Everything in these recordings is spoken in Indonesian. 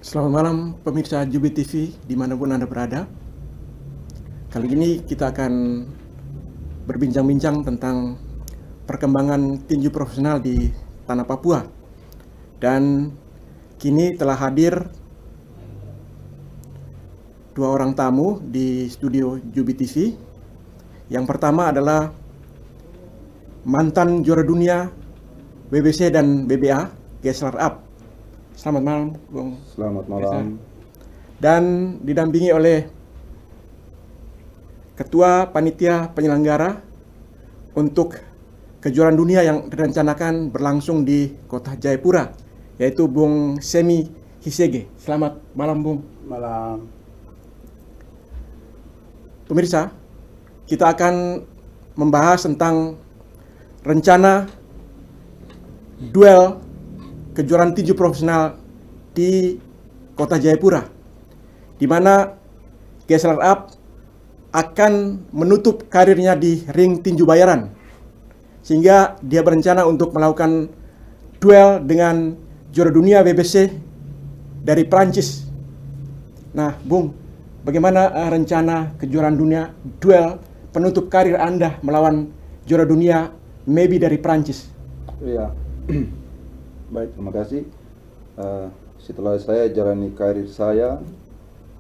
Selamat malam pemirsa Jubi TV dimanapun Anda berada. Kali ini kita akan berbincang-bincang tentang perkembangan tinju profesional di tanah Papua. Dan kini telah hadir dua orang tamu di studio Jubi TV. Yang pertama adalah mantan juara dunia WBC dan BBA, Gesler Up. Selamat malam, Bung. Selamat malam. Dan didampingi oleh Ketua Panitia Penyelenggara untuk kejuaraan dunia yang direncanakan berlangsung di Kota Jayapura, yaitu Bung Semi Hisege. Selamat malam, Bung. Malam. Pemirsa, kita akan membahas tentang rencana duel kejuaraan tinju profesional di Kota Jayapura, di mana Gesler Up akan menutup karirnya di ring tinju bayaran, sehingga dia berencana untuk melakukan duel dengan juara dunia WBC dari Prancis. Nah, Bung, bagaimana rencana kejuaraan dunia duel penutup karir Anda melawan juara dunia maybe dari Prancis? Iya. Baik, terima kasih. Setelah saya jalani karir saya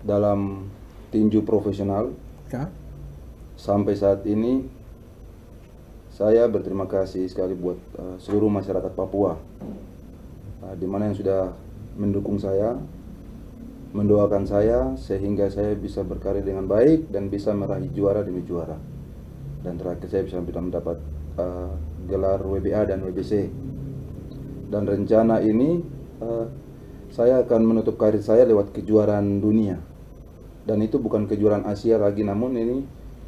dalam tinju profesional, Ya. sampai saat ini saya berterima kasih sekali buat seluruh masyarakat Papua, di mana yang sudah mendukung saya, mendoakan saya sehingga saya bisa berkarir dengan baik dan bisa meraih juara demi juara. Dan terakhir saya bisa mendapat gelar WBA dan WBC. Dan rencana ini saya akan menutup karir saya lewat kejuaraan dunia. Dan itu bukan kejuaraan Asia lagi, namun ini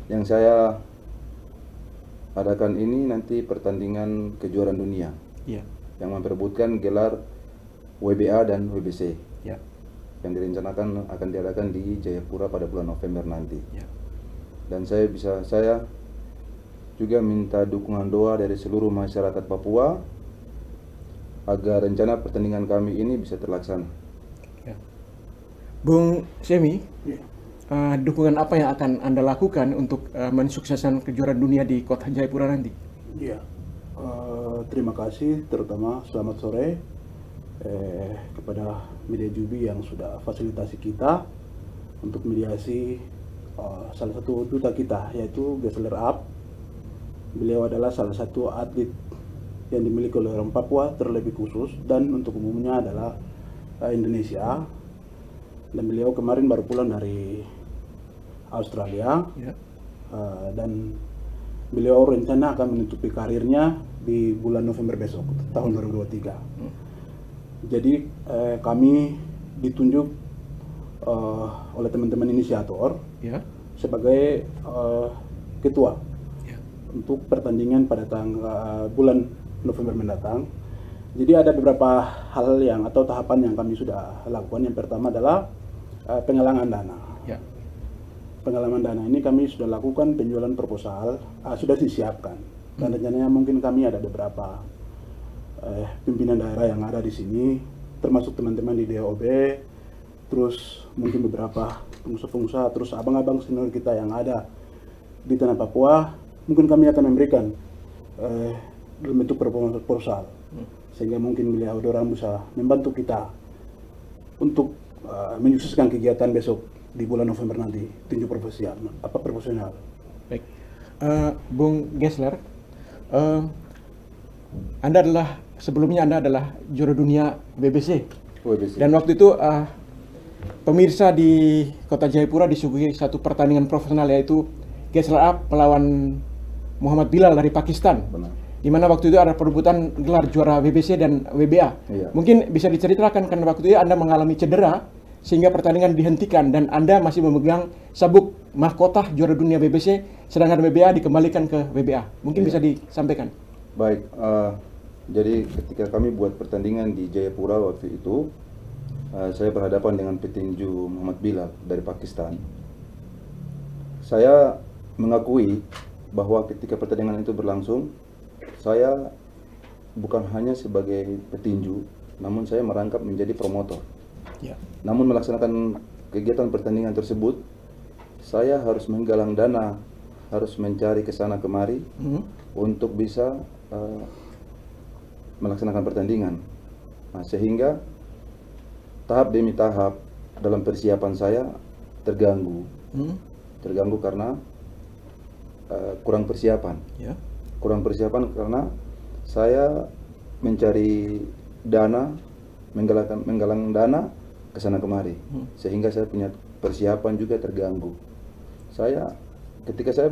yang saya adakan ini nanti pertandingan kejuaraan dunia. Ya. Yang memperebutkan gelar WBA dan WBC. Ya. Yang direncanakan akan diadakan di Jayapura pada bulan November nanti. Ya. Dan saya juga minta dukungan doa dari seluruh masyarakat Papua agar rencana pertandingan kami ini bisa terlaksana. Ya. Bung Semi, dukungan apa yang akan Anda lakukan untuk mensukseskan kejuaraan dunia di Kota Jayapura nanti? Ya, terima kasih, terutama selamat sore kepada media Jubi yang sudah fasilitasi kita untuk mediasi salah satu duta kita, yaitu Gesler Up. Beliau adalah salah satu atlet yang dimiliki oleh orang Papua terlebih khusus, dan untuk umumnya adalah Indonesia. Dan beliau kemarin baru pulang dari Australia. Ya. Dan beliau rencana akan menutupi karirnya di bulan November besok, tahun 2023. Jadi kami ditunjuk oleh teman-teman inisiator, Ya. sebagai ketua, Ya. untuk pertandingan pada bulan November mendatang. Jadi ada beberapa hal yang atau tahapan yang kami sudah lakukan. Yang pertama adalah penggalangan dana. Ya. Penggalangan dana ini kami sudah lakukan, penjualan proposal sudah disiapkan, dan rencananya mungkin kami ada beberapa pimpinan daerah yang ada di sini, termasuk teman-teman di DOB, terus mungkin beberapa pengusaha-pengusaha, terus abang-abang senior kita yang ada di tanah Papua. Mungkin kami akan memberikan dalam bentuk proposal, sehingga mungkin beliau orang bisa membantu kita untuk menyukseskan kegiatan besok di bulan November nanti, tinju profesional. Baik. Bung Gesler, sebelumnya Anda adalah juara dunia WBC. WBC. Dan waktu itu pemirsa di Kota Jayapura disuguhi satu pertandingan profesional, yaitu Gesler Up melawan Muhammad Bilal dari Pakistan. Benar. Di mana waktu itu ada perebutan gelar juara WBC dan WBA. Iya. Mungkin bisa diceritakan, karena waktu itu Anda mengalami cedera sehingga pertandingan dihentikan, dan Anda masih memegang sabuk mahkota juara dunia WBC, sedangkan WBA dikembalikan ke WBA. Mungkin Iya. bisa disampaikan. Baik, jadi ketika kami buat pertandingan di Jayapura waktu itu, saya berhadapan dengan petinju Muhammad Bilal dari Pakistan. Saya mengakui bahwa ketika pertandingan itu berlangsung, saya bukan hanya sebagai petinju, namun saya merangkap menjadi promotor. Ya. Namun melaksanakan kegiatan pertandingan tersebut, saya harus menggalang dana, harus mencari ke sana kemari untuk bisa melaksanakan pertandingan. Nah, sehingga tahap demi tahap dalam persiapan saya terganggu. Terganggu karena kurang persiapan. Ya. Kurang persiapan karena saya mencari dana, menggalang dana ke sana kemari, sehingga saya punya persiapan juga terganggu. Saya ketika saya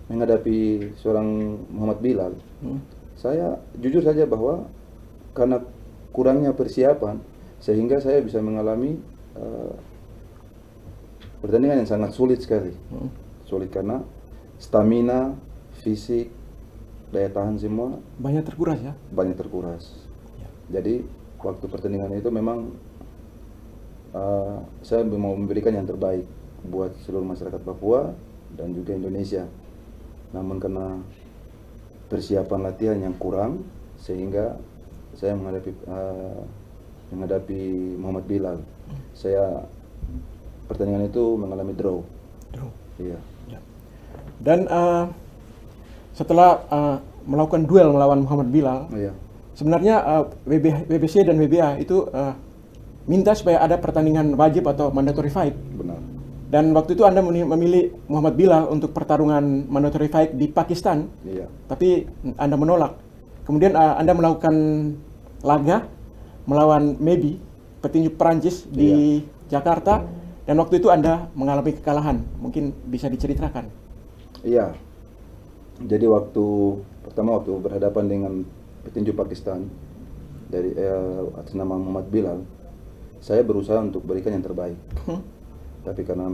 menghadapi seorang Muhammad Bilal, saya jujur saja bahwa karena kurangnya persiapan, sehingga saya bisa mengalami pertandingan yang sangat sulit sekali. Sulit karena stamina, fisik, daya tahan semua Banyak terkuras ya. banyak terkuras. Jadi waktu pertandingan itu memang saya mau memberikan yang terbaik buat seluruh masyarakat Papua dan juga Indonesia. Namun karena persiapan latihan yang kurang, sehingga saya menghadapi Muhammad Bilal. Saya pertandingan itu mengalami draw. Iya. Ya. Dan setelah melakukan duel melawan Muhammad Bilal, Iya. sebenarnya WBC dan WBA itu minta supaya ada pertandingan wajib atau mandatory fight. Benar. Dan waktu itu Anda memilih Muhammad Bilal untuk pertarungan mandatory fight di Pakistan, Iya. tapi Anda menolak. Kemudian Anda melakukan laga melawan Mebi, petinju Perancis di Jakarta, dan waktu itu Anda mengalami kekalahan. Mungkin bisa diceritakan. Iya. Jadi waktu berhadapan dengan petinju Pakistan dari atas nama Muhammad Bilal, saya berusaha untuk berikan yang terbaik. Tapi karena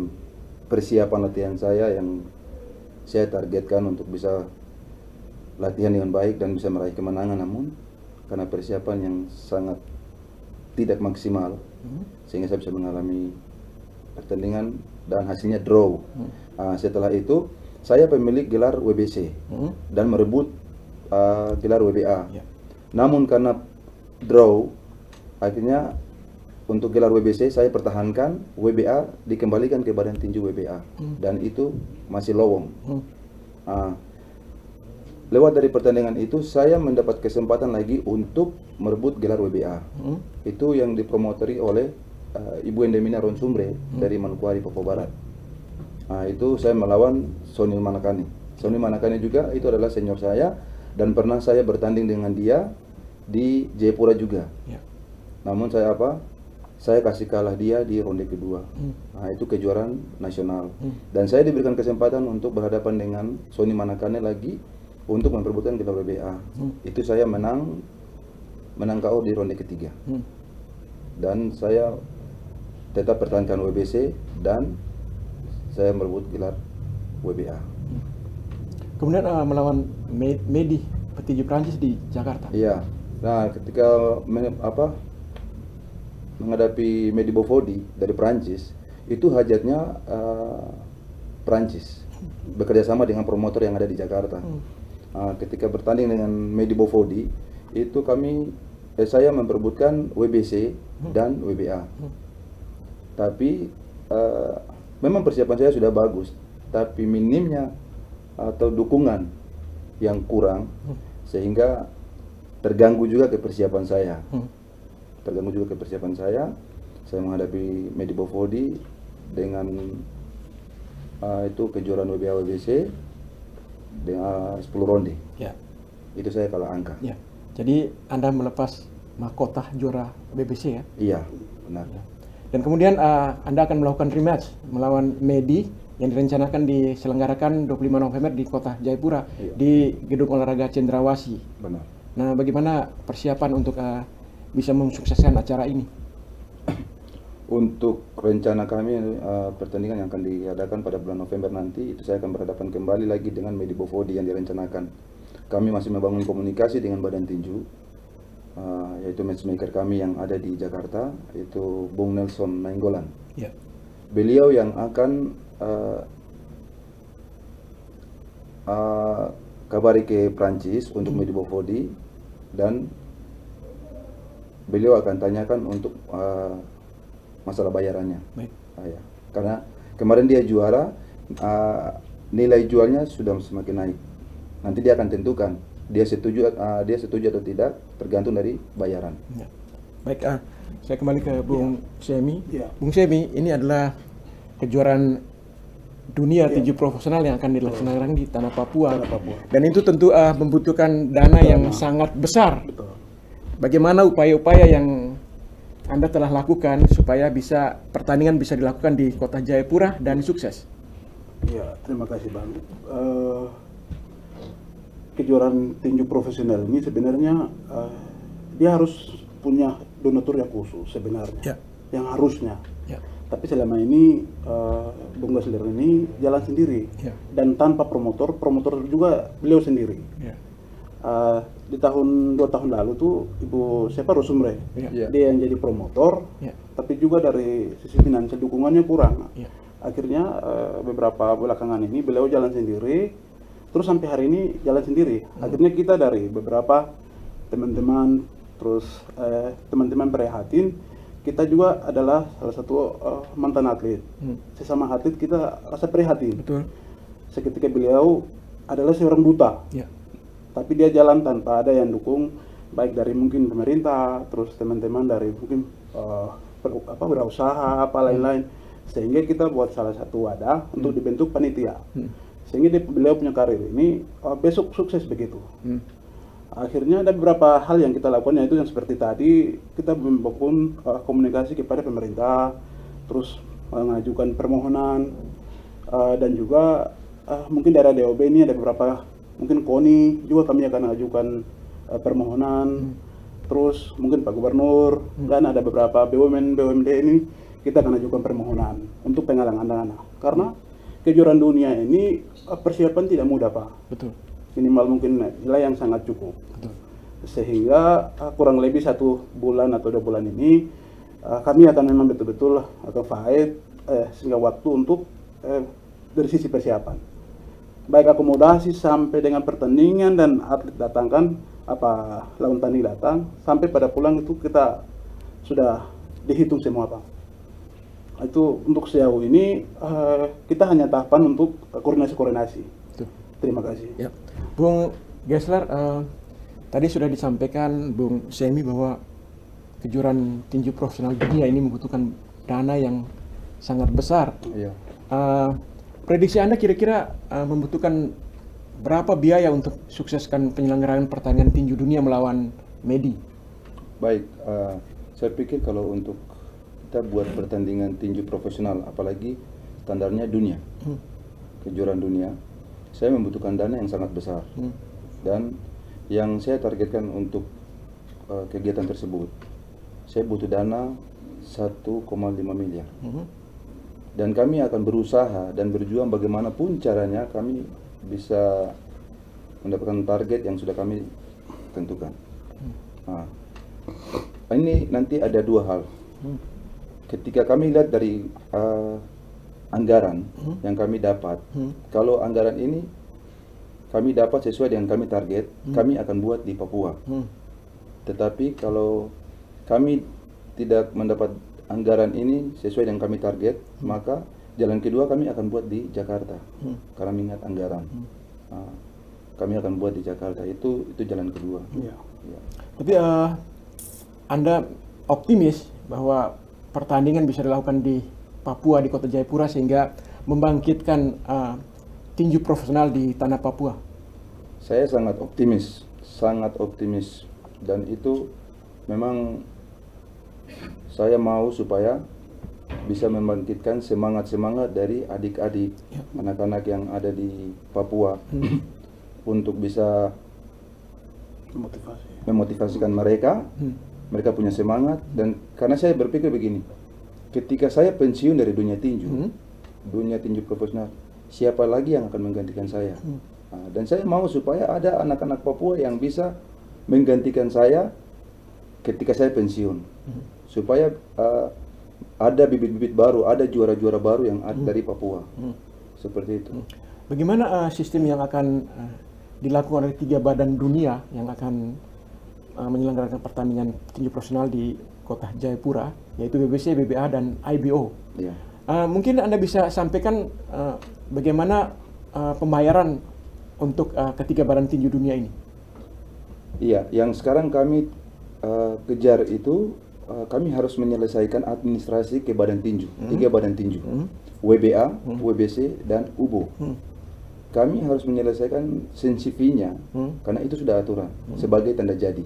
persiapan latihan saya yang saya targetkan untuk bisa latihan dengan baik dan bisa meraih kemenangan, namun karena persiapan yang sangat tidak maksimal, sehingga saya bisa mengalami pertandingan dan hasilnya draw. Setelah itu saya pemilik gelar WBC dan merebut gelar WBA. Namun karena draw, akhirnya untuk gelar WBC saya pertahankan, WBA dikembalikan ke Badan Tinju WBA, dan itu masih lowong. Lewat dari pertandingan itu saya mendapat kesempatan lagi untuk merebut gelar WBA. Itu yang dipromotori oleh Ibu Endemina Ronsumbre dari Manokwari, Papua Barat. Itu saya melawan Sony Manakani. Sony Manakani juga itu adalah senior saya, dan pernah saya bertanding dengan dia di Jayapura juga. Namun saya kasih kalah dia di ronde kedua. Itu kejuaraan nasional. Dan saya diberikan kesempatan untuk berhadapan dengan Sony Manakane lagi untuk memperebutkan gelar WBA. Itu saya menang KO di ronde ketiga. Dan saya tetap pertahankan WBC dan saya merebut gelar WBA. Kemudian melawan Medi, petinju Prancis di Jakarta. Iya. Nah, ketika menghadapi Medi Bofodi dari Prancis, itu hajatnya Prancis bekerja sama dengan promotor yang ada di Jakarta. Ketika bertanding dengan Medi Bofodi, itu saya memperebutkan WBC dan WBA. Tapi memang persiapan saya sudah bagus, tapi minimnya atau dukungan yang kurang, sehingga terganggu juga ke persiapan saya. Saya menghadapi Medi Bofodi dengan itu kejuaraan WBA WBC dengan 10 ronde. Itu saya kalah angka. Jadi Anda melepas mahkota juara WBC ya? Iya, benar. Dan kemudian Anda akan melakukan rematch melawan Medi yang direncanakan diselenggarakan 25 November di kota Jayapura, di Gedung Olahraga Cendrawasih. Benar. Nah, bagaimana persiapan untuk bisa mensukseskan acara ini? Untuk rencana kami pertandingan yang akan diadakan pada bulan November nanti, itu saya akan berhadapan kembali lagi dengan Medi Bofodi yang direncanakan. Kami masih membangun komunikasi dengan Badan Tinju, yaitu matchmaker kami yang ada di Jakarta, yaitu Bung Nelson Nainggolan. Beliau yang akan kabari ke Prancis untuk Medi Bofodi, dan beliau akan tanyakan untuk masalah bayarannya. Baik. Ya. Karena kemarin dia juara, nilai jualnya sudah semakin naik. Nanti dia akan tentukan dia setuju atau tidak, tergantung dari bayaran. Ya. Baik, saya kembali ke Bung Semi. Ya. Bung Semi, ini adalah kejuaraan dunia tinju profesional yang akan dilaksanakan di tanah Papua. Dan itu tentu membutuhkan dana yang sangat besar. Betul. Bagaimana upaya-upaya yang Anda telah lakukan supaya pertandingan bisa dilakukan di Kota Jayapura dan sukses? Ya, terima kasih Bang. Kejuaraan tinju profesional ini sebenarnya dia harus punya donatur yang khusus sebenarnya, yang harusnya. Ya. Tapi selama ini Bung Gasler ini jalan sendiri dan tanpa promotor juga beliau sendiri. Ya. Di 2 tahun lalu tuh Ibu siapa Rusumre, dia yang jadi promotor, tapi juga dari sisi finansial dukungannya kurang. Akhirnya beberapa belakangan ini beliau jalan sendiri, terus sampai hari ini jalan sendiri. Akhirnya kita dari beberapa teman-teman, terus teman-teman prihatin, kita juga adalah salah satu mantan atlet. Sesama atlet kita rasa prihatin. Betul. Seketika beliau adalah seorang buta. Tapi dia jalan tanpa ada yang dukung, baik dari mungkin pemerintah, terus teman-teman dari mungkin wirausaha, apa lain-lain. Sehingga kita buat salah satu wadah untuk dibentuk panitia. Sehingga beliau punya karir ini besok sukses begitu. Akhirnya ada beberapa hal yang kita lakukan, yaitu yang seperti tadi, kita membangun komunikasi kepada pemerintah, terus mengajukan permohonan, dan juga mungkin daerah DOB ini ada beberapa, mungkin KONI juga kami akan ajukan permohonan, terus mungkin Pak Gubernur, dan ada beberapa BUMD ini kita akan ajukan permohonan untuk penggalangan dana. Karena kejuaraan dunia ini persiapan tidak mudah Pak. Betul. Minimal mungkin nilai yang sangat cukup. Betul. Sehingga kurang lebih 1 bulan atau 2 bulan ini kami akan memang betul-betul atau fight sehingga waktu untuk dari sisi persiapan, baik akomodasi sampai dengan pertandingan dan atlet datangkan lawan tanding datang sampai pada pulang itu kita sudah dihitung semua Pak. Itu untuk sejauh ini kita hanya tahapan untuk koordinasi. Terima kasih. Ya. Bung Gasler, tadi sudah disampaikan Bung Semi bahwa kejuaraan tinju profesional dunia ini membutuhkan dana yang sangat besar. Iya. Prediksi Anda kira-kira membutuhkan berapa biaya untuk sukseskan penyelenggaraan pertandingan tinju dunia melawan Medi? Baik, saya pikir kalau untuk kita buat pertandingan tinju profesional, apalagi standarnya dunia, kejuaraan dunia, saya membutuhkan dana yang sangat besar. Dan yang saya targetkan untuk kegiatan tersebut, saya butuh dana 1,5 miliar. Dan kami akan berusaha dan berjuang bagaimanapun caranya kami bisa mendapatkan target yang sudah kami tentukan. Nah, ini nanti ada 2 hal. Ketika kami lihat dari anggaran yang kami dapat, kalau anggaran ini kami dapat sesuai dengan kami target, kami akan buat di Papua. Tetapi kalau kami tidak mendapat anggaran ini sesuai dengan kami target, maka jalan kedua kami akan buat di Jakarta. Karena minat anggaran, kami akan buat di Jakarta. Itu jalan kedua. Ya. Tapi Anda optimis bahwa pertandingan bisa dilakukan di Papua, di Kota Jayapura, sehingga membangkitkan tinju profesional di tanah Papua? Saya sangat optimis, dan itu memang saya mau supaya bisa membangkitkan semangat dari adik-adik, anak-anak yang ada di Papua untuk bisa memotivasikan mereka. Mereka punya semangat, dan karena saya berpikir begini, ketika saya pensiun dari dunia tinju profesional, siapa lagi yang akan menggantikan saya? Dan saya mau supaya ada anak-anak Papua yang bisa menggantikan saya ketika saya pensiun, supaya ada bibit-bibit baru, ada juara-juara baru yang ada dari Papua. Seperti itu. Bagaimana sistem yang akan dilakukan oleh 3 badan dunia yang akan menyelenggarakan pertandingan tinju profesional di Kota Jayapura, yaitu BBC, BBA, dan IBO. Iya. Mungkin Anda bisa sampaikan bagaimana pembayaran untuk ketiga badan tinju dunia ini? Iya, yang sekarang kami kejar itu kami harus menyelesaikan administrasi ke badan tinju, 3 badan tinju, WBA, WBC, dan UBO. Kami harus menyelesaikan sensifinya karena itu sudah aturan sebagai tanda jadi.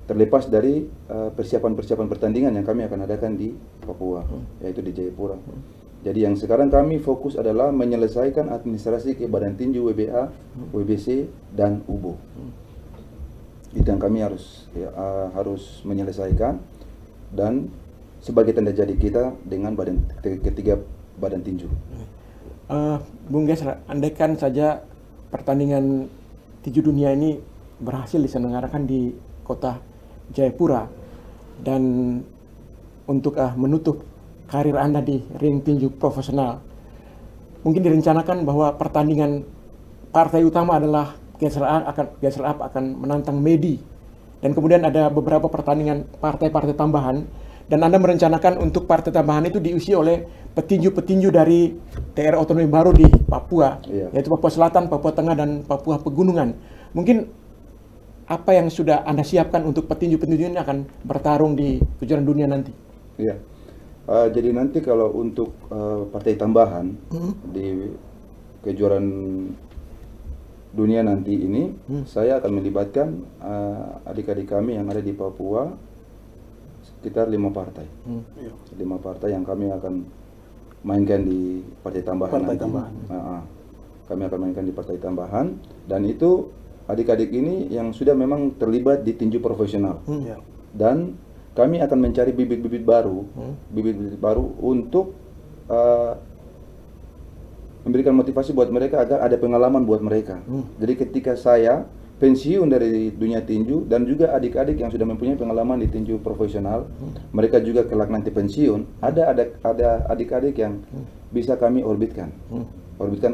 Terlepas dari persiapan-persiapan pertandingan yang kami akan adakan di Papua, yaitu di Jayapura. Jadi yang sekarang kami fokus adalah menyelesaikan administrasi ke badan tinju WBA, WBC, dan UBO. Itu yang kami harus menyelesaikan, dan sebagai tanda jadi kita dengan ketiga badan tinju. Bung Gesler, andaikan saja pertandingan tinju dunia ini berhasil diselenggarakan di Kota Jayapura, dan untuk menutup karir Anda di ring tinju profesional, mungkin direncanakan bahwa pertandingan partai utama adalah Gesler Up akan menantang Medi, dan kemudian ada beberapa pertandingan partai-partai tambahan, dan Anda merencanakan untuk partai tambahan itu diisi oleh petinju-petinju dari daerah otonomi baru di Papua, yaitu Papua Selatan, Papua Tengah, dan Papua Pegunungan. Mungkin apa yang sudah Anda siapkan untuk petinju-petinju ini akan bertarung di kejuaraan dunia nanti? Iya. Jadi nanti kalau untuk partai tambahan di kejuaraan dunia nanti ini, saya akan melibatkan adik-adik kami yang ada di Papua, sekitar 5 partai. 5 partai yang kami akan mainkan di partai tambahan. Kami akan mainkan di partai tambahan, dan itu adik-adik ini yang sudah memang terlibat di tinju profesional. Dan kami akan mencari bibit-bibit baru, untuk memberikan motivasi buat mereka agar ada pengalaman buat mereka. Jadi ketika saya pensiun dari dunia tinju, dan juga adik-adik yang sudah mempunyai pengalaman di tinju profesional, mereka juga kelak nanti pensiun, ada adik-adik yang bisa kami orbitkan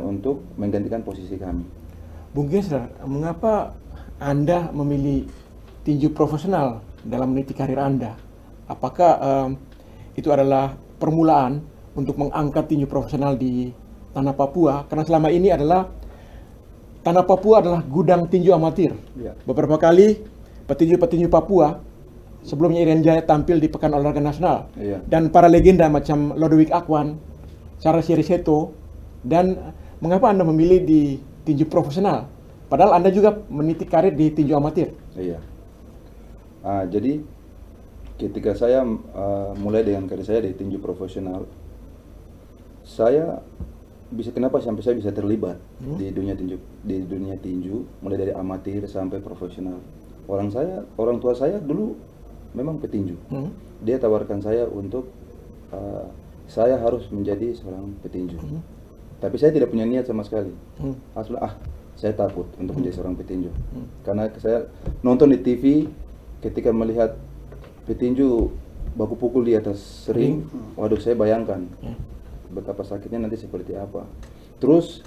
untuk menggantikan posisi kami. Bung Gesler, mengapa Anda memilih tinju profesional dalam meniti karir Anda? Apakah itu adalah permulaan untuk mengangkat tinju profesional di tanah Papua? Karena selama ini tanah Papua adalah gudang tinju amatir. Beberapa kali petinju-petinju Papua, sebelumnya Irian Jaya, tampil di Pekan Olahraga Nasional. Dan para legenda macam Lodewijk Akwan, Charles Yeriseto. Dan mengapa Anda memilih di tinju profesional, padahal Anda juga meniti karir di tinju amatir? Jadi ketika saya mulai dengan karir saya di tinju profesional, saya kenapa sampai saya bisa terlibat di dunia tinju, mulai dari amatir sampai profesional. Orang tua saya dulu memang petinju. Dia tawarkan saya untuk saya harus menjadi seorang petinju. Tapi saya tidak punya niat sama sekali. Saya takut untuk menjadi seorang petinju. Karena saya nonton di TV, ketika melihat petinju baku pukul di atas ring, waduh, saya bayangkan betapa sakitnya nanti seperti apa. Terus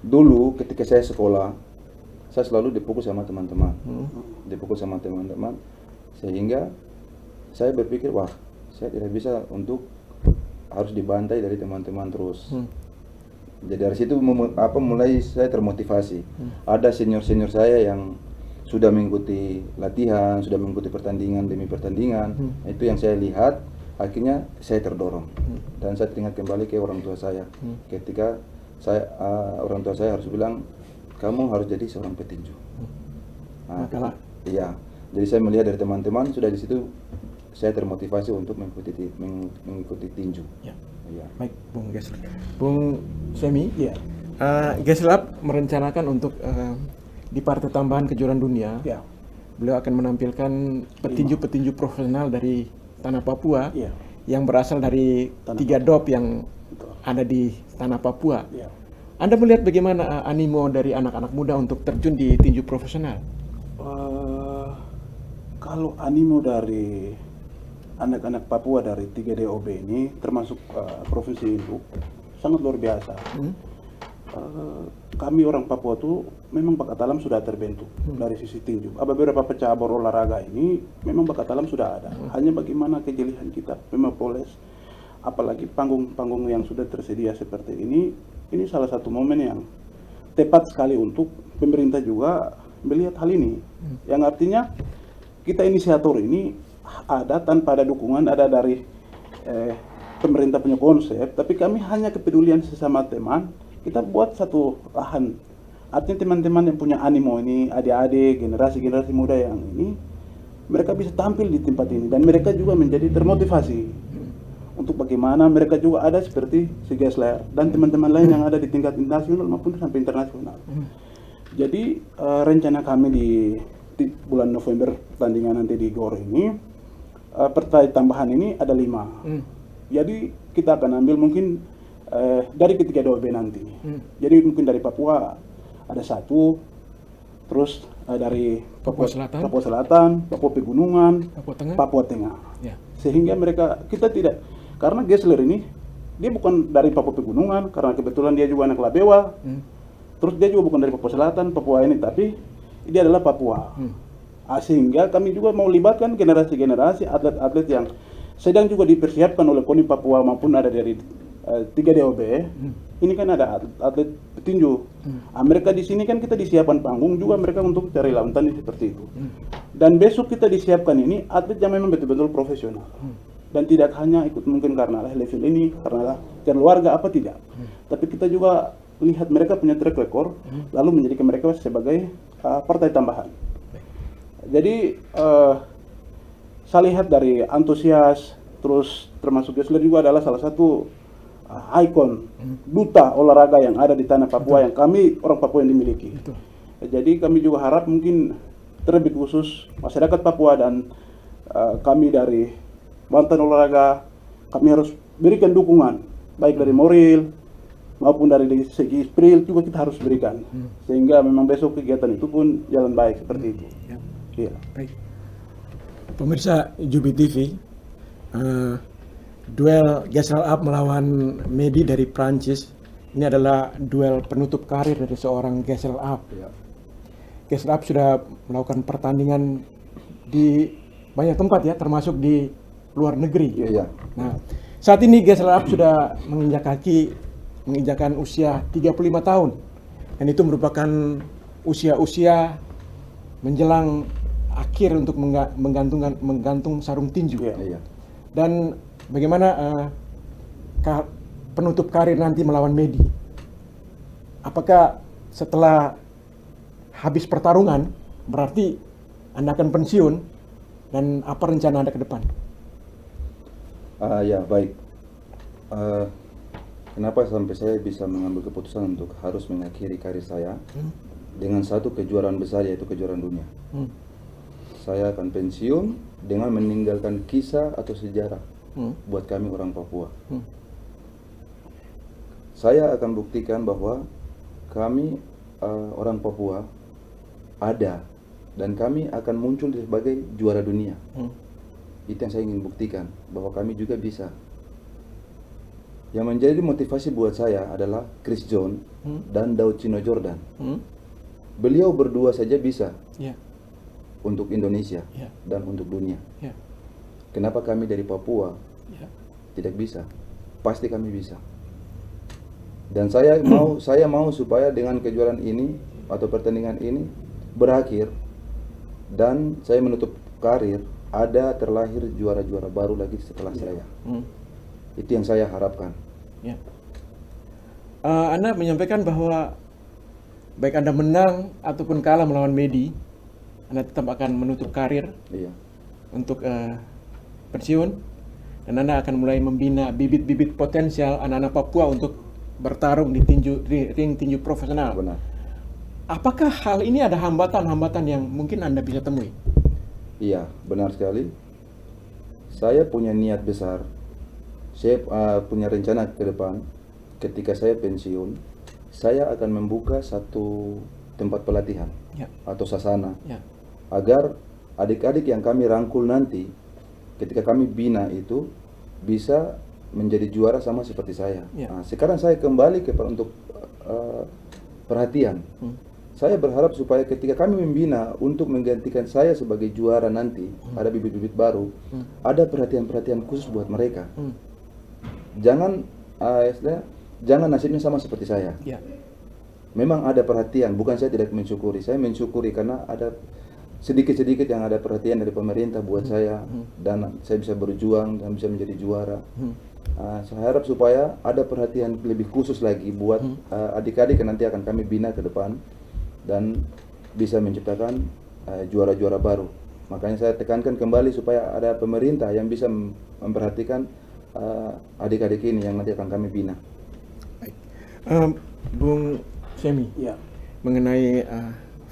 dulu ketika saya sekolah, saya selalu dipukul sama teman-teman, sehingga saya berpikir, wah, saya tidak bisa untuk harus dibantai dari teman-teman terus. Jadi dari situ mulai saya termotivasi. Ada senior-senior saya yang sudah mengikuti latihan, sudah mengikuti pertandingan demi pertandingan. Itu yang saya lihat, akhirnya saya terdorong. Dan saya teringat kembali ke orang tua saya. Ketika orang tua saya harus bilang, kamu harus jadi seorang petinju. Iya. Jadi saya melihat dari teman-teman, sudah di situ saya termotivasi untuk mengikuti tinju. Baik, Bung Gesler. Bung Semi, Gesler Up merencanakan untuk di partai tambahan kejuaraan dunia, beliau akan menampilkan petinju-petinju profesional dari tanah Papua yang berasal dari 3 DOP yang ada di tanah Papua. Anda melihat bagaimana animo dari anak-anak muda untuk terjun di tinju profesional? Kalau animo dari anak-anak Papua dari 3 DOB ini, termasuk provinsi Induk, sangat luar biasa. kami orang Papua tuh memang bakat alam sudah terbentuk dari sisi tinju. Beberapa cabur olahraga ini memang bakat alam sudah ada. Hanya bagaimana kejelihan kita memang poles, apalagi panggung-panggung yang sudah tersedia seperti ini salah satu momen yang tepat sekali untuk pemerintah juga melihat hal ini. Yang artinya kita inisiator ini ada tanpa ada dukungan, ada dari pemerintah punya konsep, tapi kami hanya kepedulian sesama teman. Kita buat satu lahan. Artinya teman-teman yang punya animo ini, adik-adik, generasi-generasi muda yang ini, mereka bisa tampil di tempat ini dan mereka juga menjadi termotivasi untuk bagaimana mereka juga ada seperti si Gessler dan teman-teman lain yang ada di tingkat nasional maupun sampai internasional. Jadi rencana kami di bulan November pertandingan nanti di GOR ini, pertandingan tambahan ini ada 5. Jadi kita akan ambil mungkin dari ketiga 2B nanti. Jadi mungkin dari Papua ada 1, terus dari Papua Selatan, Papua Pegunungan, Papua Tengah. Ya. Sehingga kita tidak, karena Gessler ini dia bukan dari Papua Pegunungan, karena kebetulan dia juga anak Labewa. Terus dia juga bukan dari Papua Selatan, Papua ini, tapi dia adalah Papua. Sehingga kami juga mau libatkan generasi-generasi atlet-atlet yang sedang juga dipersiapkan oleh KONI Papua maupun ada dari 3DOB. Ini kan ada atlet petinju. Mereka di sini kan kita disiapkan panggung juga mereka untuk cari lawan tanding seperti itu. Dan besok kita disiapkan ini atlet yang memang betul-betul profesional. Dan tidak hanya ikut mungkin karena level ini, karena keluarga apa tidak. Tapi kita juga lihat mereka punya track record, lalu menjadikan mereka sebagai partai tambahan. Jadi saya lihat dari antusias, terus termasuk Gessler juga adalah salah satu ikon duta olahraga yang ada di tanah Papua yang kami orang Papua yang dimiliki. Jadi kami juga harap mungkin terlebih khusus masyarakat Papua dan kami dari mantan olahraga, kami harus berikan dukungan baik dari moral maupun dari segi spiritual juga kita harus berikan sehingga memang besok kegiatan itu pun jalan baik seperti itu. Iya. Baik. Pemirsa Jubi TV, duel Gessler Up melawan Mehdi dari Prancis ini adalah duel penutup karir dari seorang Gessler Up. Gessler Up sudah melakukan pertandingan di banyak tempat ya, termasuk di luar negeri. Nah, saat ini Gessler Up sudah menginjakkan usia 35 tahun dan itu merupakan usia-usia menjelang akhir untuk menggantung sarung tinju. Dan bagaimana penutup karir nanti melawan Mehdi? Apakah setelah habis pertarungan berarti Anda akan pensiun dan apa rencana Anda ke depan? Ya baik. Kenapa sampai saya bisa mengambil keputusan untuk harus mengakhiri karir saya dengan satu kejuaraan besar yaitu kejuaraan dunia. Saya akan pensiun dengan meninggalkan kisah atau sejarah buat kami orang Papua. Saya akan buktikan bahwa kami orang Papua ada dan kami akan muncul sebagai juara dunia. Itu yang saya ingin buktikan bahwa kami juga bisa. Yang menjadi motivasi buat saya adalah Chris John dan Daud Chino Jordan. Beliau berdua saja bisa untuk Indonesia dan untuk dunia. Kenapa kami dari Papua tidak bisa? Pasti kami bisa. Dan saya mau supaya dengan kejuaraan ini atau pertandingan ini berakhir dan saya menutup karir, ada terlahir juara-juara baru lagi setelah saya. Itu yang saya harapkan. Anda menyampaikan bahwa baik Anda menang ataupun kalah melawan Mehdi, Anda tetap akan menutup karir untuk pensiun, dan Anda akan mulai membina bibit-bibit potensial anak-anak Papua untuk bertarung di ring tinju profesional. Benar. Apakah hal ini ada hambatan-hambatan yang mungkin Anda bisa temui? Iya, benar sekali. Saya punya niat besar. Saya punya rencana ke depan. Ketika saya pensiun, saya akan membuka satu tempat pelatihan atau sasana agar adik-adik yang kami rangkul nanti ketika kami bina itu bisa menjadi juara sama seperti saya. Nah, sekarang saya kembali untuk perhatian. Saya berharap supaya ketika kami membina untuk menggantikan saya sebagai juara nanti, ada bibit-bibit baru, ada perhatian-perhatian khusus buat mereka. Jangan jangan nasibnya sama seperti saya. Ya. Memang ada perhatian, bukan saya tidak mensyukuri. Saya mensyukuri karena ada sedikit-sedikit yang ada perhatian dari pemerintah buat saya, dan saya bisa berjuang dan bisa menjadi juara. Saya harap supaya ada perhatian lebih khusus lagi buat adik-adik yang nanti akan kami bina ke depan dan bisa menciptakan juara-juara baru. Makanya saya tekankan kembali supaya ada pemerintah yang bisa memperhatikan adik-adik ini yang nanti akan kami bina. Baik. Bung Semi, Ya. mengenai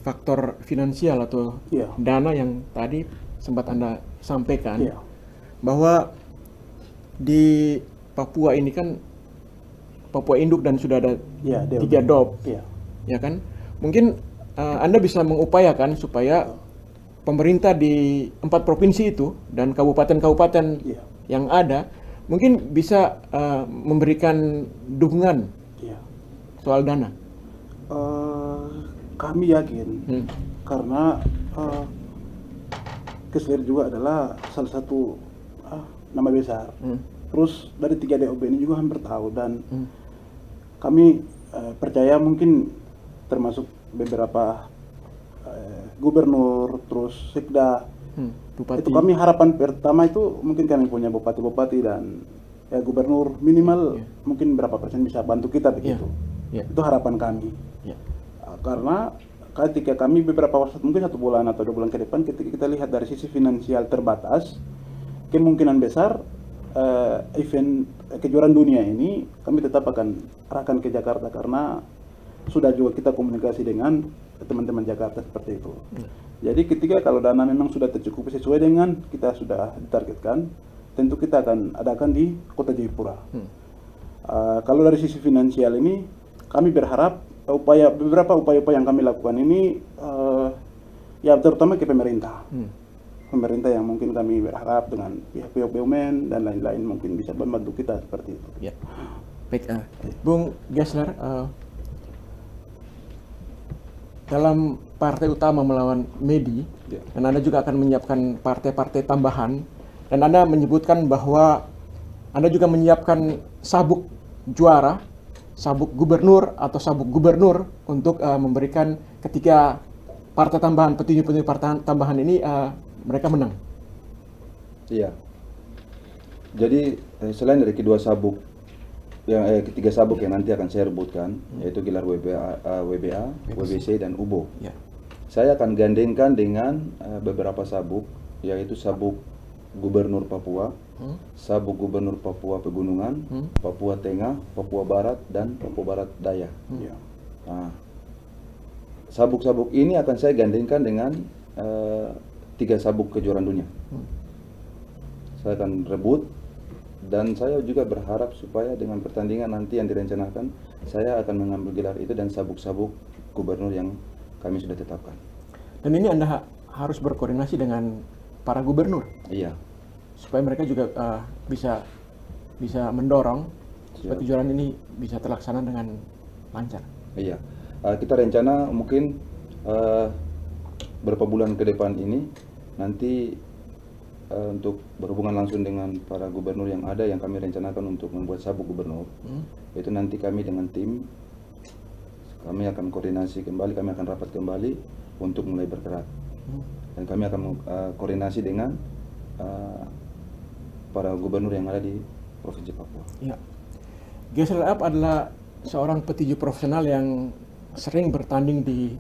faktor finansial atau Ya. dana yang tadi sempat Anda sampaikan, Ya. bahwa di Papua ini kan Papua Induk dan sudah ada Ya, 3 DOP, Ya. ya kan? Mungkin Anda bisa mengupayakan supaya pemerintah di 4 provinsi itu dan kabupaten-kabupaten Ya. yang ada mungkin bisa memberikan dukungan Ya. soal dana. Kami yakin karena Kesler juga adalah salah satu nama besar. Terus dari 3 DOP ini juga hampir tahu, dan kami percaya mungkin termasuk beberapa gubernur, terus sekda. Bupati. Itu kami harapan pertama itu mungkin kami punya bupati-bupati dan ya gubernur minimal mungkin berapa persen bisa bantu kita begitu. Itu harapan kami. Karena ketika kami beberapa waktu, mungkin 1 bulan atau 2 bulan ke depan, ketika kita lihat dari sisi finansial terbatas, kemungkinan besar event kejuaraan dunia ini kami tetap akan arahkan ke Jakarta, karena sudah juga kita komunikasi dengan teman-teman Jakarta seperti itu. Jadi ketika kalau dana memang sudah tercukupi sesuai dengan kita sudah ditargetkan, tentu kita akan adakan di Kota Jayapura. Kalau dari sisi finansial ini, kami berharap beberapa upaya-upaya yang kami lakukan ini ya terutama ke pemerintah. Pemerintah yang mungkin kami berharap dengan pihak-pihak BUMN dan lain-lain mungkin bisa membantu kita seperti itu. Ya. Baik, Bung Gessler, dalam partai utama melawan Medi, dan Anda juga akan menyiapkan partai-partai tambahan, dan Anda menyebutkan bahwa Anda juga menyiapkan sabuk juara, sabuk gubernur atau sabuk gubernur untuk memberikan ketika partai tambahan, petinju-petinju partai tambahan ini mereka menang. Iya. Jadi selain dari kedua sabuk yang ketiga sabuk yang nanti akan saya rebutkan, yaitu gelar WBA, WBC dan UBO. Ya. Saya akan gandengkan dengan beberapa sabuk, yaitu sabuk Gubernur Papua, sabuk Gubernur Papua Pegunungan, Papua Tengah, Papua Barat, dan Papua Barat Daya. Nah, sabuk-sabuk ini akan saya gandengkan dengan 3 sabuk kejuaraan dunia. Saya akan rebut, dan saya juga berharap supaya dengan pertandingan nanti yang direncanakan, saya akan mengambil gelar itu dan sabuk-sabuk gubernur yang kami sudah tetapkan. Dan ini Anda harus berkoordinasi dengan para gubernur. Iya. Supaya mereka juga bisa mendorong supaya kejuaraan ini bisa terlaksana dengan lancar. Iya. Kita rencana mungkin beberapa bulan ke depan ini nanti untuk berhubungan langsung dengan para gubernur yang ada, yang kami rencanakan untuk membuat sabuk gubernur. Itu nanti kami dengan tim, kami akan koordinasi kembali, kami akan rapat kembali untuk mulai bergerak. Dan kami akan koordinasi dengan para gubernur yang ada di Provinsi Papua. Ya. Gessler Up adalah seorang petinju profesional yang sering bertanding di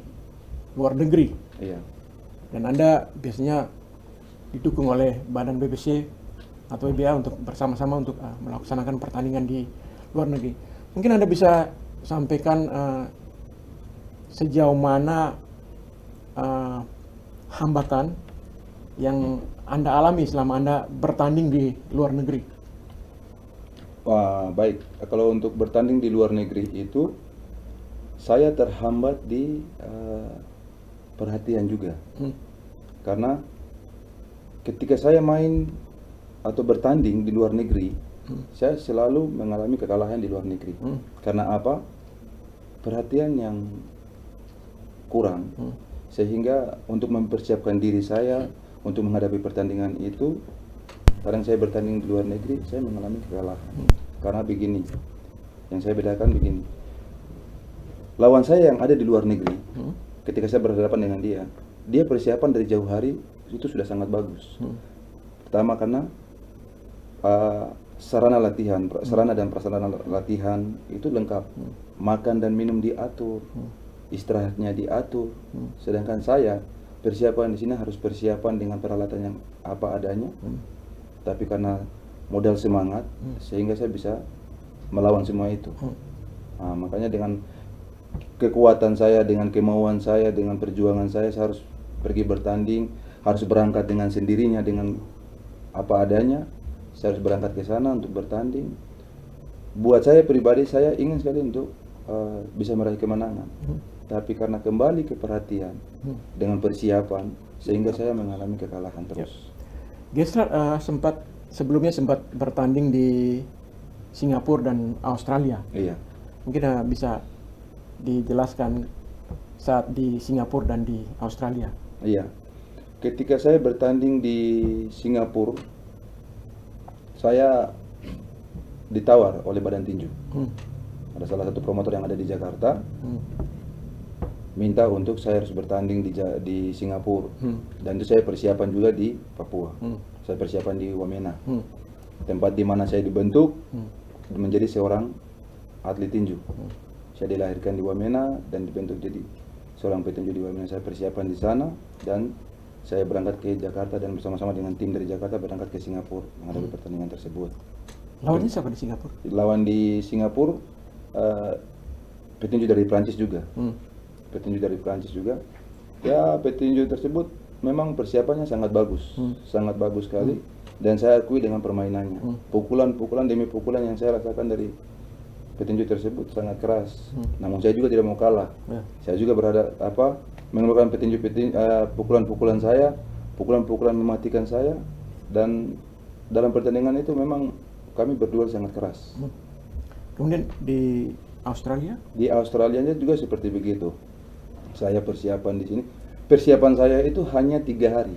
luar negeri. Iya. Dan Anda biasanya didukung oleh Badan BBC atau WBA untuk bersama-sama untuk melaksanakan pertandingan di luar negeri. Mungkin Anda bisa sampaikan sejauh mana hambatan yang Anda alami selama Anda bertanding di luar negeri. Wah, baik. Kalau untuk bertanding di luar negeri itu, saya terhambat di perhatian juga. Karena ketika saya main atau bertanding di luar negeri, saya selalu mengalami kekalahan di luar negeri. Karena apa? perhatian yang kurang, sehingga untuk mempersiapkan diri saya untuk menghadapi pertandingan itu, kadang saya bertanding di luar negeri saya mengalami kekalahan. Karena begini, yang saya bedakan begini, lawan saya yang ada di luar negeri, ketika saya berhadapan dengan dia persiapan dari jauh hari itu sudah sangat bagus. Pertama karena sarana dan prasarana latihan itu lengkap, makan dan minum diatur, istirahatnya diatur. Sedangkan saya persiapan di sini harus persiapan dengan peralatan yang apa adanya, tapi karena modal semangat sehingga saya bisa melawan semua itu. Makanya dengan kekuatan saya, dengan kemauan saya, dengan perjuangan saya harus pergi bertanding, harus berangkat dengan sendirinya, dengan apa adanya. Saya harus berangkat ke sana untuk bertanding. Buat saya pribadi, saya ingin sekali untuk bisa meraih kemenangan. Tapi karena kembali ke perhatian dengan persiapan, sehingga saya mengalami kekalahan terus. Gesler sebelumnya sempat bertanding di Singapura dan Australia. Iya. Mungkin bisa dijelaskan saat di Singapura dan di Australia. Iya. Ketika saya bertanding di Singapura, saya ditawar oleh Badan Tinju. Ada salah satu promotor yang ada di Jakarta, minta untuk saya harus bertanding di Singapura. Dan itu saya persiapan juga di Papua. Saya persiapan di Wamena, tempat di mana saya dibentuk menjadi seorang atlet tinju. Saya dilahirkan di Wamena dan dibentuk jadi seorang petinju di Wamena. Saya persiapan di sana dan saya berangkat ke Jakarta dan bersama-sama dengan tim dari Jakarta berangkat ke Singapura menghadapi pertandingan tersebut. Lawannya siapa di Singapura? Lawan di Singapura petinju dari Prancis juga. Petinju dari Prancis juga. Ya, petinju tersebut memang persiapannya sangat bagus. Sangat bagus sekali. Dan saya akui dengan permainannya. Pukulan-pukulan demi pukulan yang saya rasakan dari petinju tersebut sangat keras. Namun saya juga tidak mau kalah. Saya juga mengeluarkan pukulan-pukulan saya, pukulan-pukulan mematikan saya, dan dalam pertandingan itu memang kami berdua sangat keras. Kemudian di Australia? Di Australianya juga seperti begitu. Saya persiapan di sini. Persiapan saya itu hanya 3 hari.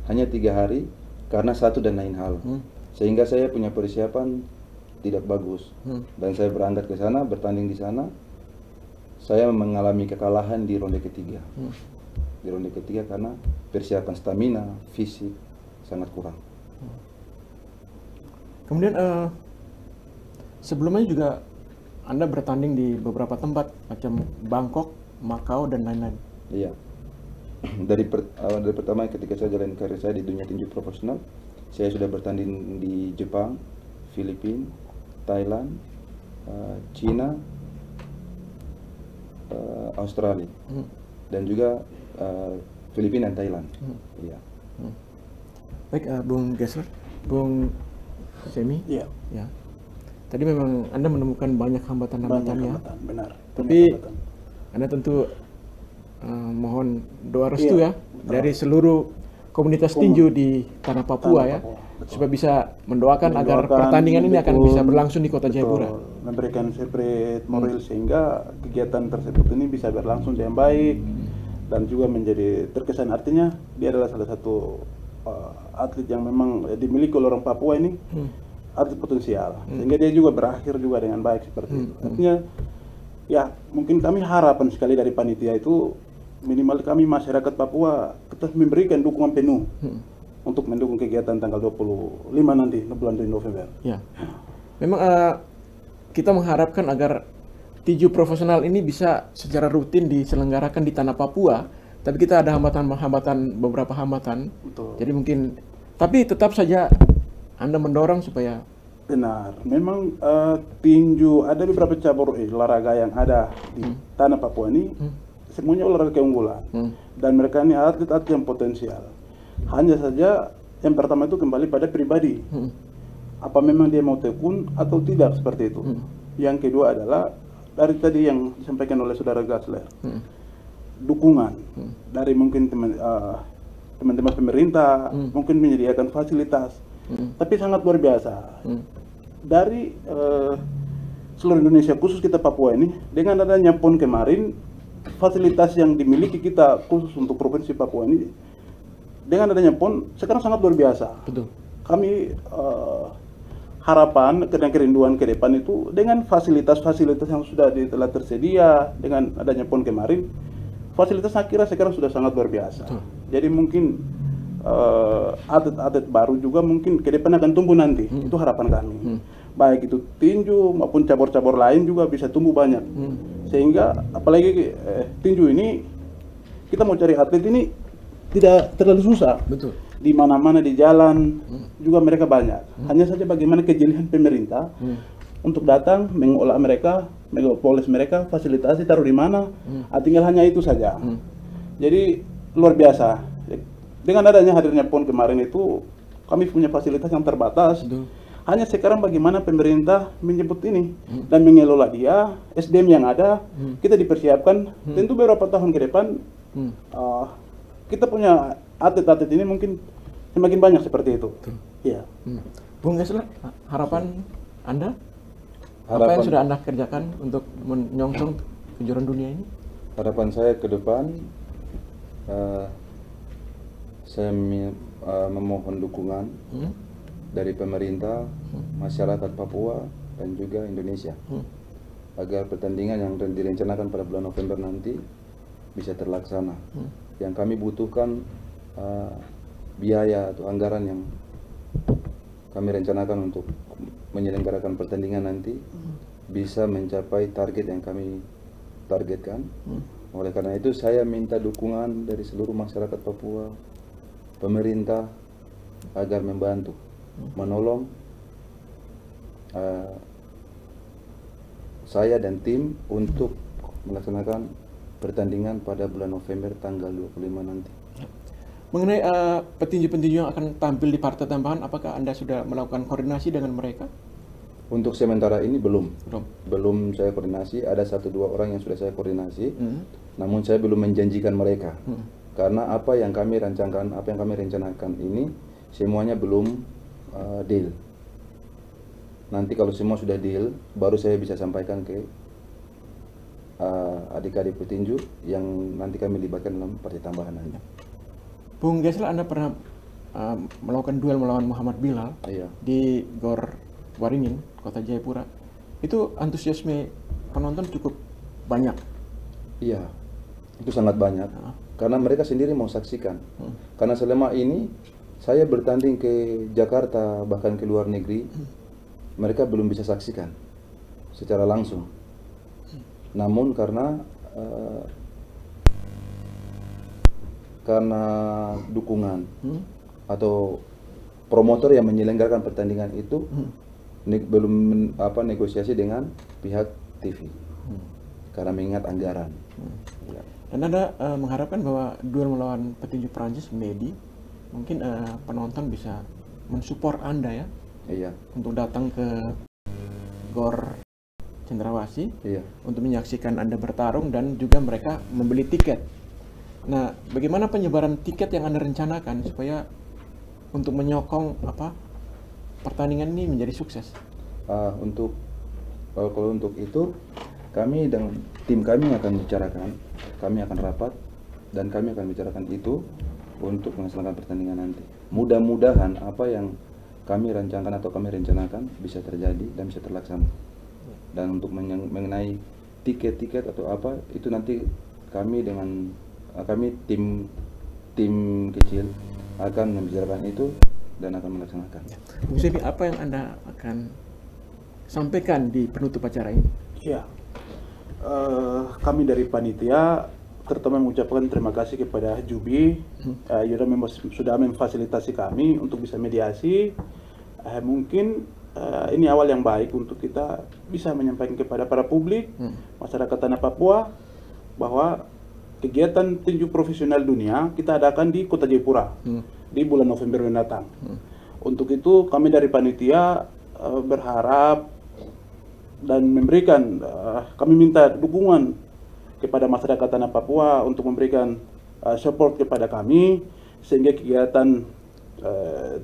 Hanya 3 hari karena satu dan lain hal. Sehingga saya punya persiapan tidak bagus. Dan saya berangkat ke sana, bertanding di sana. Saya mengalami kekalahan di ronde ketiga. Di ronde ketiga karena persiapan stamina, fisik sangat kurang. Kemudian sebelumnya juga Anda bertanding di beberapa tempat macam Bangkok, Macau dan lain-lain. Iya. Dari pertama ketika saya jalan karir saya di dunia tinju profesional, saya sudah bertanding di Jepang, Filipina, Thailand, China, Australia, dan juga Filipina dan Thailand. Iya. Baik, Bung Gesler, Bung Semi. Iya. Ya. Tadi memang Anda menemukan banyak hambatan-hambatannya. Benar. Tapi Anda tentu mohon doa restu ya dari seluruh komunitas tinju di tanah Papua ya, supaya bisa mendoakan agar pertandingan ini akan bisa berlangsung di Kota Jayapura. Memberikan spirit moral sehingga kegiatan tersebut ini bisa berlangsung dengan baik dan juga menjadi terkesan, artinya dia adalah salah satu atlet yang memang dimiliki oleh orang Papua ini, atlet potensial, sehingga dia juga berakhir juga dengan baik seperti itu. Artinya ya mungkin kami harapan sekali dari panitia itu, minimal kami masyarakat Papua kita memberikan dukungan penuh untuk mendukung kegiatan tanggal 25 nanti, bulan November. Ya, memang kita mengharapkan agar tinju profesional ini bisa secara rutin diselenggarakan di tanah Papua, tapi kita ada beberapa hambatan. Betul. Jadi mungkin, tapi tetap saja Anda mendorong supaya. Benar, memang tinju ada beberapa cabur olahraga yang ada di tanah Papua ini, semuanya olahraga keunggulan, dan mereka ini atlet-atlet yang potensial. Hanya saja yang pertama itu kembali pada pribadi, apa memang dia mau tekun atau tidak seperti itu. Yang kedua adalah dari tadi yang disampaikan oleh saudara Gesler, dukungan dari mungkin teman-teman pemerintah, mungkin menyediakan fasilitas, tapi sangat luar biasa. Dari seluruh Indonesia, khusus kita Papua ini, dengan adanya PON kemarin, fasilitas yang dimiliki kita khusus untuk Provinsi Papua ini, dengan adanya PON sekarang sangat luar biasa. Betul. Kami harapan dan kerinduan ke depan itu dengan fasilitas-fasilitas yang sudah telah tersedia dengan adanya PON kemarin, fasilitas saya kira sekarang sudah sangat luar biasa. Betul. Jadi mungkin atlet-atlet baru juga mungkin ke depan akan tumbuh nanti. Itu harapan kami. Baik itu tinju maupun cabur-cabur lain juga bisa tumbuh banyak. Sehingga apalagi tinju ini kita mau cari atlet ini tidak terlalu susah. Betul. Di mana-mana di jalan juga mereka banyak. Hanya saja bagaimana kejelian pemerintah untuk datang mengolah mereka, megapolis mereka, fasilitasi taruh di mana, tinggal hanya itu saja. Jadi luar biasa. Dengan adanya hadirnya PON kemarin itu, kami punya fasilitas yang terbatas. Hanya sekarang bagaimana pemerintah menyebut ini dan mengelola dia, SDM yang ada, kita dipersiapkan. Tentu beberapa tahun ke depan, kita punya atlet-atlet ini mungkin semakin banyak seperti itu. Iya. Bung Gesler, harapan Anda? Apa yang sudah Anda kerjakan untuk menyongsong kejuaraan dunia ini? Harapan saya ke depan, saya memohon dukungan dari pemerintah, masyarakat Papua, dan juga Indonesia agar pertandingan yang direncanakan pada bulan November nanti bisa terlaksana. Yang kami butuhkan biaya atau anggaran yang kami rencanakan untuk menyelenggarakan pertandingan nanti bisa mencapai target yang kami targetkan. Oleh karena itu saya minta dukungan dari seluruh masyarakat Papua, pemerintah, agar membantu, menolong saya dan tim untuk melaksanakan pertandingan pada bulan November tanggal 25 nanti. Mengenai petinju-petinju yang akan tampil di partai tambahan, apakah Anda sudah melakukan koordinasi dengan mereka? Untuk sementara ini belum saya koordinasi. Ada 1-2 orang yang sudah saya koordinasi, namun saya belum menjanjikan mereka. Karena apa yang kami rancangkan, apa yang kami rencanakan ini semuanya belum deal. Nanti kalau semua sudah deal, baru saya bisa sampaikan ke adik-adik petinju yang nanti kami libatkan dalam partai tambahan nanti. Bung Gesler, Anda pernah melakukan duel melawan Muhammad Bilal di Gor Waringin, Kota Jayapura. Itu antusiasme penonton cukup banyak. Iya, itu sangat banyak. Karena mereka sendiri mau saksikan. Karena selama ini saya bertanding ke Jakarta, bahkan ke luar negeri, mereka belum bisa saksikan secara langsung. Namun karena dukungan atau promotor yang menyelenggarakan pertandingan itu belum negosiasi dengan pihak TV karena mengingat anggaran. Dan Anda mengharapkan bahwa duel melawan petinju Prancis, Medi, mungkin penonton bisa mensupport Anda ya, untuk datang ke Gor Cendrawasih untuk menyaksikan Anda bertarung dan juga mereka membeli tiket. Nah, bagaimana penyebaran tiket yang Anda rencanakan supaya untuk menyokong pertandingan ini menjadi sukses? Kalau untuk itu, kami dan tim kami akan bicarakan, kami akan rapat dan kami akan bicarakan itu untuk melaksanakan pertandingan nanti. Mudah-mudahan apa yang kami rancangkan atau kami rencanakan bisa terjadi dan bisa terlaksana. Dan untuk mengenai tiket-tiket atau apa itu nanti kami tim kecil akan membicarakan itu dan akan melaksanakan. Bung Sebi, apa yang Anda akan sampaikan di penutup acara ini? Ya, kami dari panitia terutama mengucapkan terima kasih kepada Jubi sudah memfasilitasi kami untuk bisa mediasi. Mungkin ini awal yang baik untuk kita bisa menyampaikan kepada para publik, masyarakat tanah Papua, bahwa kegiatan tinju profesional dunia kita adakan di Kota Jayapura di bulan November mendatang. Untuk itu kami dari panitia berharap dan memberikan, kami minta dukungan kepada masyarakat tanah Papua untuk memberikan support kepada kami sehingga kegiatan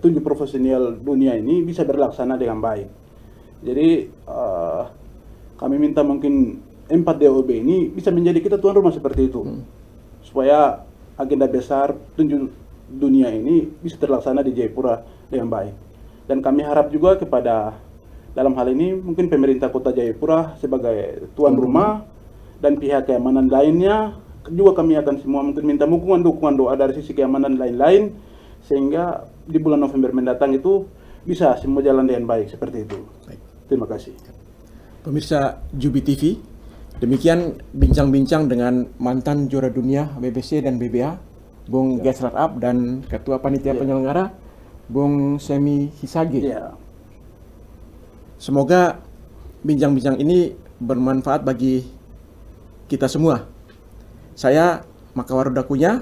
tinju profesional dunia ini bisa berlaksana dengan baik. Jadi kami minta mungkin 4 DOB ini bisa menjadi kita tuan rumah seperti itu, supaya agenda besar tinju dunia ini bisa terlaksana di Jayapura dengan baik. Dan kami harap juga kepada dalam hal ini mungkin pemerintah Kota Jayapura sebagai tuan rumah dan pihak keamanan lainnya juga kami akan semua mungkin minta dukungan doa dari sisi keamanan lain-lain, sehingga di bulan November mendatang itu bisa semua jalan dengan baik seperti itu. Baik. Terima kasih. Pemirsa Jubi TV, demikian bincang-bincang dengan mantan juara dunia BBC dan BBA, Bung Geslar Up, dan Ketua Panitia Penyelenggara, Bung Semi Hisage. Semoga bincang-bincang ini bermanfaat bagi kita semua. Saya Makawaru Dakunya,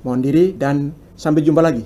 mohon diri dan sampai jumpa lagi.